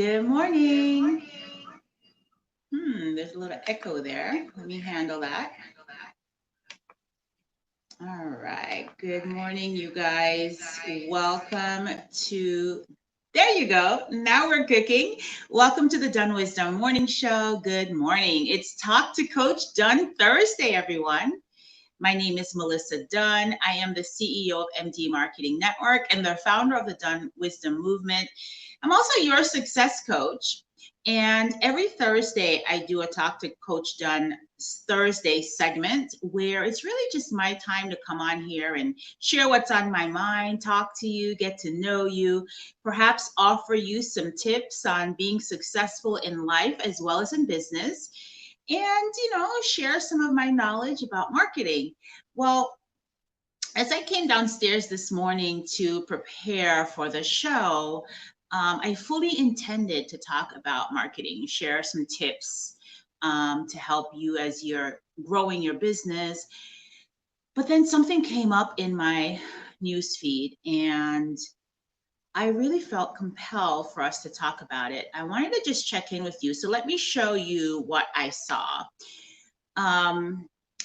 Good morning. There's a little echo there. Let me handle that. All right. Good morning, you guys. Welcome to, there you go. Now we're cooking. Welcome to the DunnWisdom Morning Show. Good morning. It's Talk to Coach Dunn Thursday, everyone. My name is Melissa Dunn. I am the CEO of MD Marketing Network and the founder of the DunnWisdom Movement. I'm also your success coach. And every Thursday, I do a Talk to Coach Dunn Thursday segment where it's really just my time to come on here and share what's on my mind, talk to you, get to know you, perhaps offer you some tips on being successful in life as well as in business, and, share some of my knowledge about marketing. Well, as I came downstairs this morning to prepare for the show, I fully intended to talk about marketing, share some tips to help you as you're growing your business. But then something came up in my newsfeed, and I really felt compelled for us to talk about it. I wanted to just check in with you. So let me show you what I saw.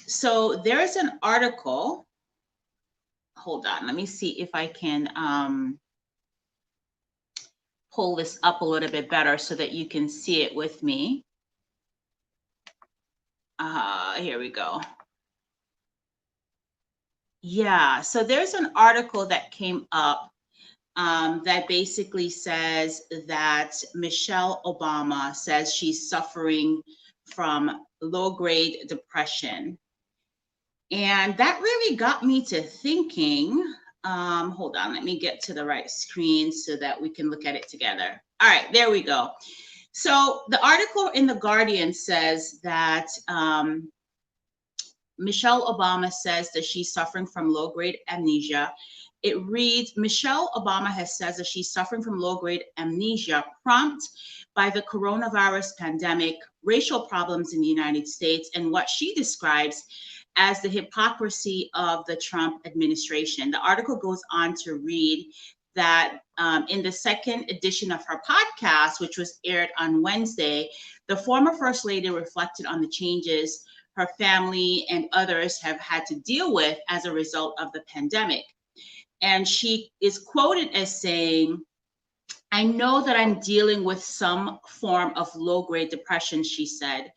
So there's an article. Hold on, let me see if I can pull this up a little bit better so that you can see it with me. Here we go. Yeah, so there's an article that came up that basically says that Michelle Obama says she's suffering from low-grade depression. And that really got me to thinking. Hold on, let me get to the right screen so that we can look at it together. All right, there we go. So the article in The Guardian says that Michelle Obama says that she's suffering from low-grade amnesia. It reads, Michelle Obama says that she's suffering from low-grade amnesia prompted by the coronavirus pandemic, racial problems in the United States, and what she describes as the hypocrisy of the Trump administration. The article goes on to read that in the second edition of her podcast, which was aired on Wednesday, the former First Lady reflected on the changes her family and others have had to deal with as a result of the pandemic. And she is quoted as saying, I know that I'm dealing with some form of low-grade depression, she said.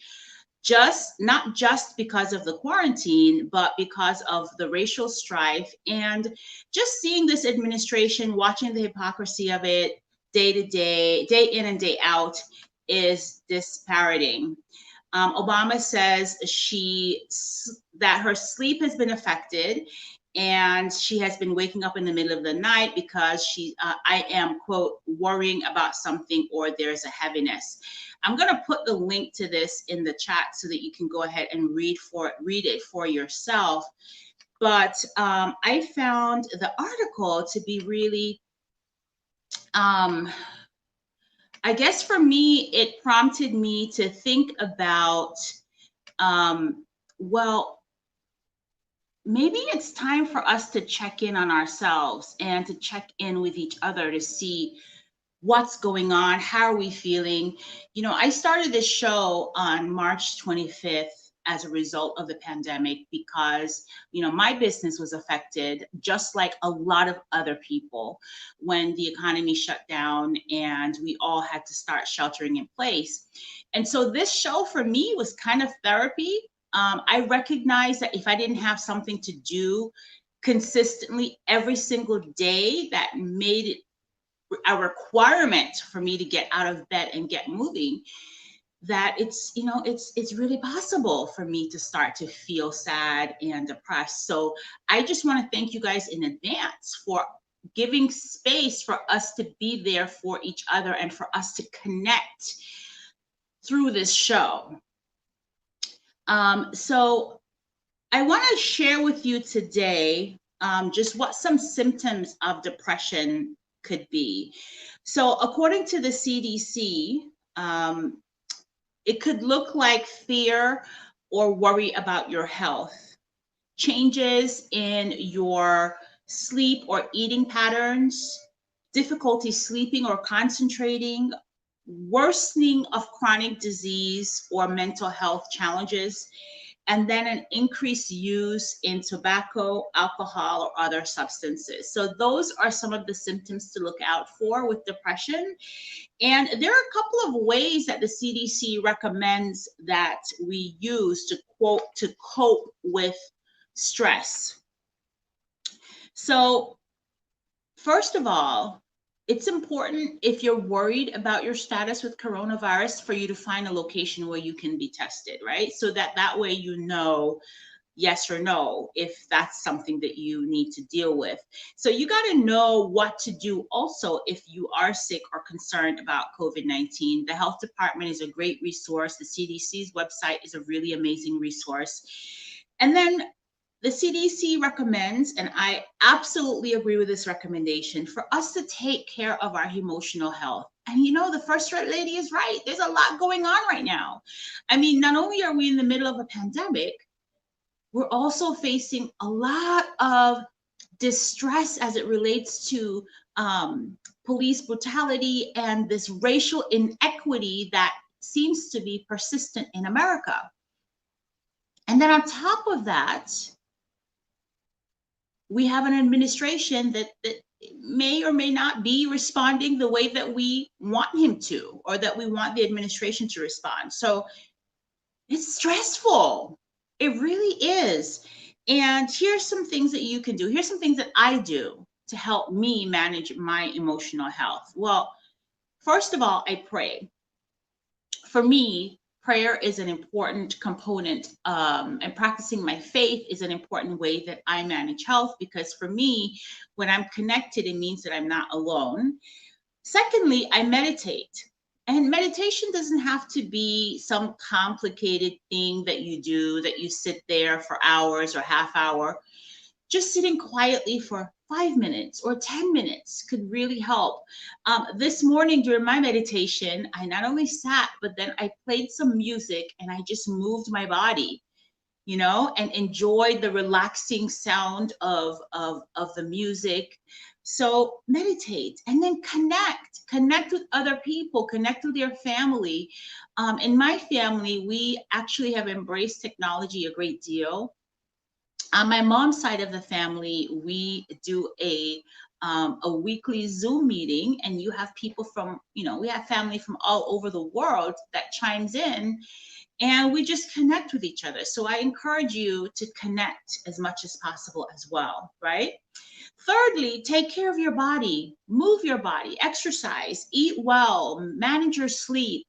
Not just because of the quarantine, but because of the racial strife and just seeing this administration, watching the hypocrisy of it day to day, day in and day out is dispiriting. Obama says that her sleep has been affected and she has been waking up in the middle of the night because I am, quote, worrying about something or there's a heaviness. I'm going to put the link to this in the chat so that you can go ahead and read it for yourself. But I found the article to be really, I guess for me, it prompted me to think about, well, maybe it's time for us to check in on ourselves and to check in with each other to see what's going on, how are we feeling. I started this show on March 25th as a result of the pandemic because, my business was affected just like a lot of other people when the economy shut down and we all had to start sheltering in place. And so this show for me was kind of therapy. I recognized that if I didn't have something to do consistently every single day that made it a requirement for me to get out of bed and get moving, that it's really possible for me to start to feel sad and depressed. So I just want to thank you guys in advance for giving space for us to be there for each other and for us to connect through this show. So I want to share with you today just what some symptoms of depression could be. So according to the CDC, it could look like fear or worry about your health, changes in your sleep or eating patterns, difficulty sleeping or concentrating, worsening of chronic disease or mental health challenges, and then an increased use in tobacco, alcohol, or other substances. So those are some of the symptoms to look out for with depression. And there are a couple of ways that the CDC recommends that we use to cope with stress. So first of all, it's important, if you're worried about your status with coronavirus, for you to find a location where you can be tested, right? So that way you know yes or no if that's something that you need to deal with. So you got to know what to do also if you are sick or concerned about COVID-19. The health department is a great resource. The CDC's website is a really amazing resource. And then the CDC recommends, and I absolutely agree with this recommendation, for us to take care of our emotional health. And you know, the First Lady is right. There's a lot going on right now. I mean, not only are we in the middle of a pandemic, we're also facing a lot of distress as it relates to police brutality and this racial inequity that seems to be persistent in America. And then on top of that, we have an administration that may or may not be responding the way that we want him to, or that we want the administration to respond. So it's stressful. It really is. And here's some things that you can do. Here's some things that I do to help me manage my emotional health. Well, first of all, I pray. For me, prayer is an important component, and practicing my faith is an important way that I manage health, because for me, when I'm connected, it means that I'm not alone. Secondly, I meditate. And meditation doesn't have to be some complicated thing that you do, that you sit there for hours or half hour. Just sitting quietly for 5 minutes or 10 minutes could really help. This morning during my meditation, I not only sat, but then I played some music and I just moved my body, you know, and enjoyed the relaxing sound of the music. So meditate, and then connect with other people, connect with your family. In my family, we actually have embraced technology a great deal. On my mom's side of the family, we do a weekly Zoom meeting, and you have people from, you know, we have family from all over the world that chimes in, and we just connect with each other. So I encourage you to connect as much as possible as well, right? Thirdly, take care of your body, move your body, exercise, eat well, manage your sleep,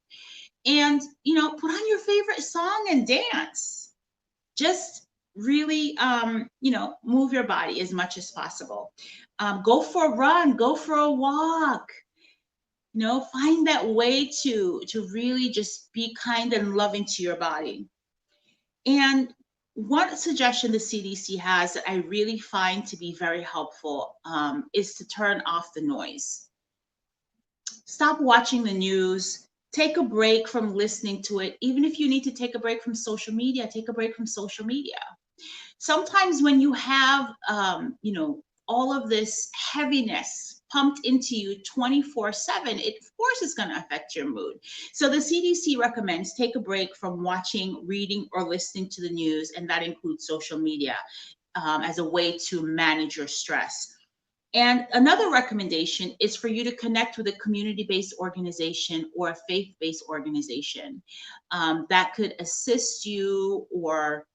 and, you know, put on your favorite song and dance. Just really, you know, move your body as much as possible. Go for a run, go for a walk. You know, find that way to really just be kind and loving to your body. And one suggestion the CDC has that I really find to be very helpful is to turn off the noise. Stop watching the news. Take a break from listening to it. Even if you need to take a break from social media, take a break from social media. Sometimes when you have, you know, all of this heaviness pumped into you 24/7, it of course is going to affect your mood. So the CDC recommends take a break from watching, reading, or listening to the news, and that includes social media, as a way to manage your stress. And another recommendation is for you to connect with a community-based organization or a faith-based organization that could assist you, or,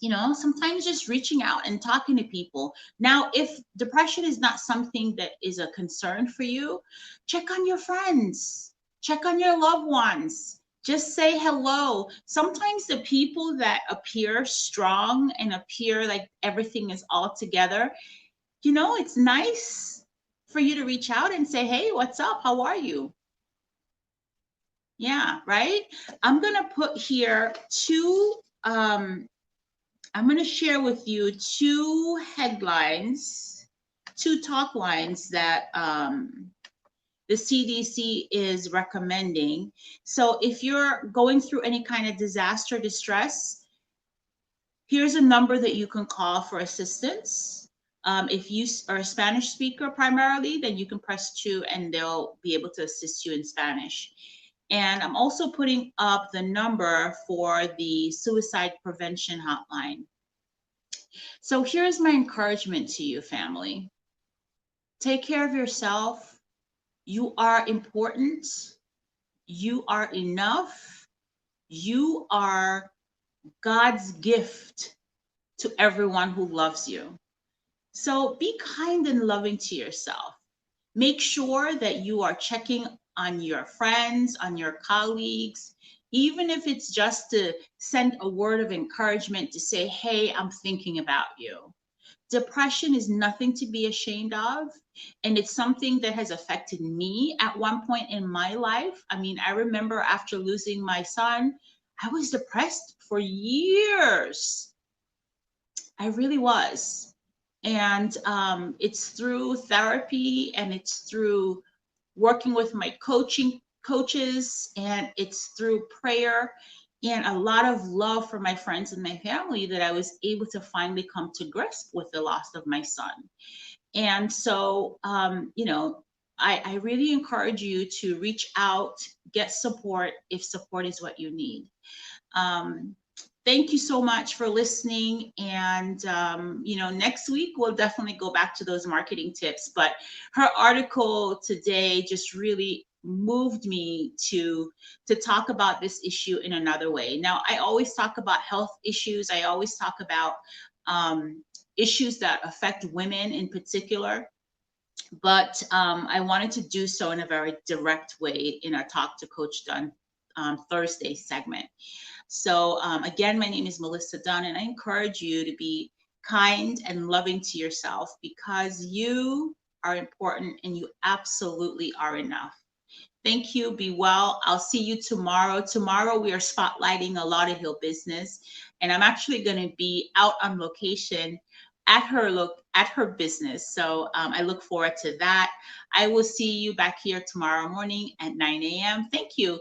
you know, sometimes just reaching out and talking to people. Now, if depression is not something that is a concern for you, check on your friends, check on your loved ones, just say hello. Sometimes the people that appear strong and appear like everything is all together, you know, it's nice for you to reach out and say, hey, what's up? How are you? Yeah, right? I'm going to put here I'm going to share with you two headlines, two talk lines that the CDC is recommending. So if you're going through any kind of disaster distress, here's a number that you can call for assistance. If you are a Spanish speaker primarily, then you can press 2 and they'll be able to assist you in Spanish. And I'm also putting up the number for the suicide prevention hotline. So here's my encouragement to you, family. Take care of yourself. You are important. You are enough. You are God's gift to everyone who loves you. So be kind and loving to yourself. Make sure that you are checking on your friends, on your colleagues, even if it's just to send a word of encouragement to say, hey, I'm thinking about you. Depression is nothing to be ashamed of. And it's something that has affected me at one point in my life. I mean, I remember after losing my son, I was depressed for years. I really was. And it's through therapy and it's through working with my coaches, and it's through prayer and a lot of love for my friends and my family that I was able to finally come to grips with the loss of my son. And so, I really encourage you to reach out, get support if support is what you need. Thank you so much for listening. And, next week we'll definitely go back to those marketing tips. But her article today just really moved me to talk about this issue in another way. Now, I always talk about health issues. I always talk about issues that affect women in particular. But I wanted to do so in a very direct way in our Talk to Coach Dunn Thursday segment. So again, my name is Melissa Dunn, and I encourage you to be kind and loving to yourself because you are important and you absolutely are enough. Thank you. Be well. I'll see you tomorrow. Tomorrow we are spotlighting a Lauderhill business, and I'm actually going to be out on location at her business. So I look forward to that. I will see you back here tomorrow morning at 9 a.m. Thank you.